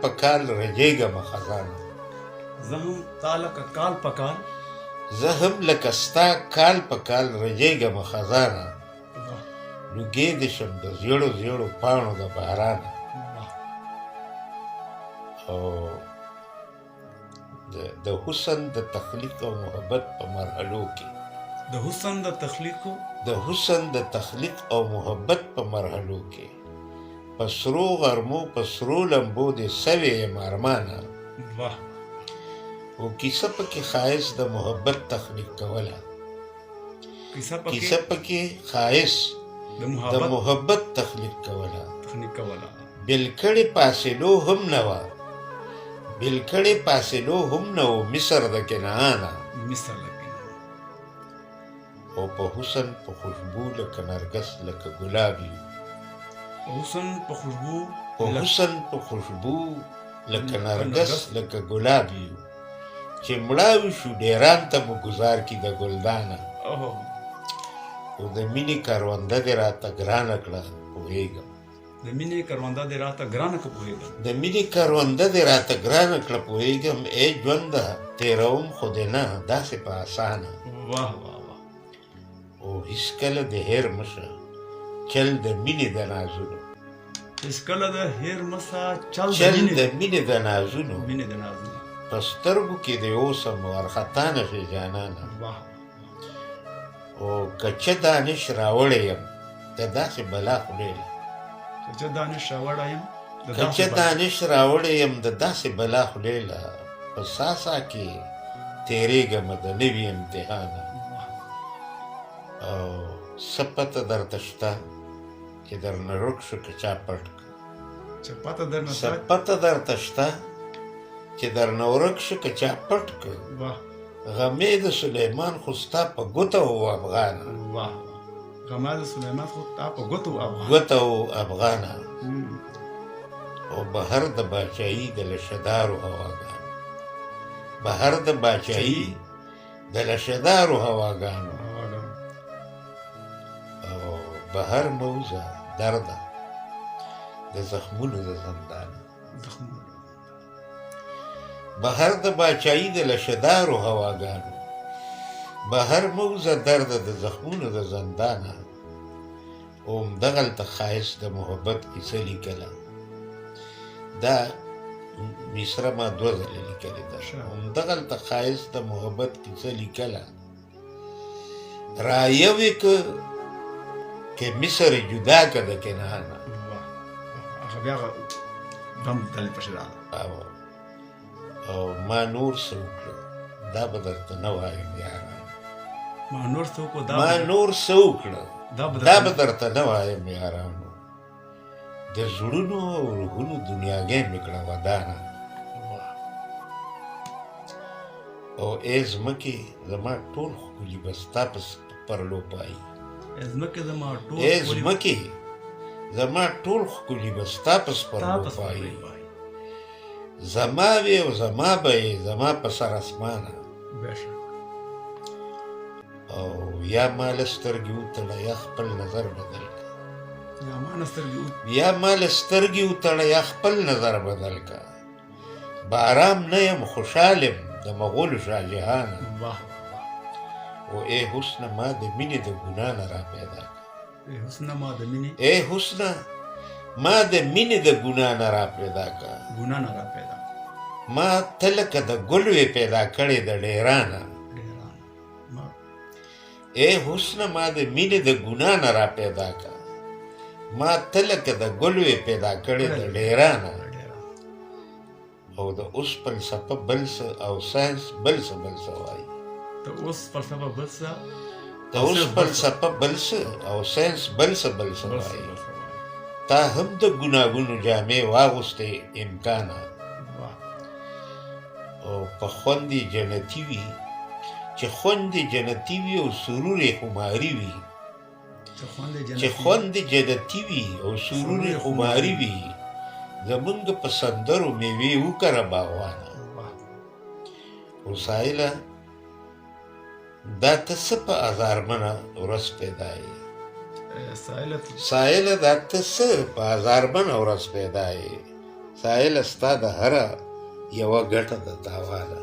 په کال رجېږم خزانه زه هم تا لکه کال په کال زه هم لکه ستا کال په کال رجېږم خزانه لوګې دې شم د زیړو زیړو پاڼو د بارانه او د حسن د تخلیق او محبت په مرحلو کې د حسن د تخلیقو د حسن د تخلیق او محبت په مرحلو کې په سرو غرمو په سرو لمبو دې سوې یم ارمانه واه او کیسه پکې ښایست د محبت تخلیق کوله کیسه پکې ښایست د د محبت تخلیق کوله تخلیق کوله بلکړې فاصلو هم نه وه بلکړې فاصلو هم نه و مصر د کنعانه مثال لکه او په حسن په خوشبو لکه نرګس لکه ګلاب یو حسن په خوشبو په حسن په خوشبو لکه نرګس لکه ګلاب یو چې مړاوي شو ډیران ته مو ګزار کی د ګلدانه او د مینې کرونده دې راته ګرانه کړه پوهېږم د مینې کرونده دې راته ګرانه که پوهېږم د مینې کرونده دې راته ګرانه کړه پوهېږم ای ژونده تېروم خو دې نه داسې په اسانه واه واه واه او هېڅکله د هېر مشه چل د مینې د نازونو هېڅکله د هېر مشه چل د مینې د نازونو مینې د نازونو په سترګو کې دې اوسم وارخطا نه شي جانانه واه او که چه دانش راوړی یم د داسې بلا خولېله که چه دانش راوړی یم که چه دانش راوړی یم د داسې بلا خولېله په ساسا کې تېرېږم د نوي امتحانه او څه پته درته شته چې درنه ورک شو که چا پټ چې پته درنه څه پته درته شته چې درنه ورک شو که چا پټ که واه غمې د سلیمان خو ستا په ګوته و افغانه واه غمه د سلیمان خو تا په ګوته و افغان ګوته و افغانه او بهر د باچایي د لشدارو هواګانو بهر د باچایي د لشدارو هواګانو او بهر موزه درده د زخمونو د زندانه بهر د باچایي د لشدارو هواګانو بهر موزه درده د زخمونو د زندانه او همدغلته ښایست د محبت کیسه لیکله دا مصره ما دوه ځله لیکلې ده همدغلته ښایست د محبت کیسه لیکله رایوې که مصر جدا که د کنعانه هغه بیا غم دلې پسې راغله او ما نور څه وکړه دا به درته نه وایم یاره ما نور څه وکړه ما نور څه وکړه دا به درته نه وایم یارانو د زړونو او روحونو دنیاګۍ مې کړه ودانه او ای ځمکې زما ټول ښکلي به ستا په پرلو پایي ای ځمکې زما ټول ښکلي به ستا په سپرلو پایي زما وې او زما به یې زما په سر اسمانه او یا ما له سترګې وتړه یا خپل نظر بدل که یا ما له سترګې وتړه یا خپل نظر بدل که بارام نه یم خوشحال یم د مغولو شاهجهانه او ای حسنه ما د مینې د ګناه نه را پیدا که ای حسنه ما د مینې د ګناه نه را پیدا که ما ته لکه د ګل وې پیدا کړې د ډیرانه ای حسنه ما د مینې د ګناه نه را پیدا که ما ته لکه د ګل وې پیدا کړې د ډیرانه او د اوس فلسفه بل څه او ساینس بل څه وایي د اوس فلسفه بل څه او ساینس بل څه وایي تا هم د ګناهونو جامې واغوستې امکانه او په خوند یې جنتي وي چې خوند یې جنتي وي او سرور یې خماري وي چې خوند یې جنتي وي او سرور یې خماري وي زمونږ په سندرو میوې وکره باغوانه او سایله دا ته څه په ازارمنه ورځ پیدا یې سایله دا ته څه په ازارمنه ورځ پیدا یې ساحل ستا د هره یوه ګټه د تاوانه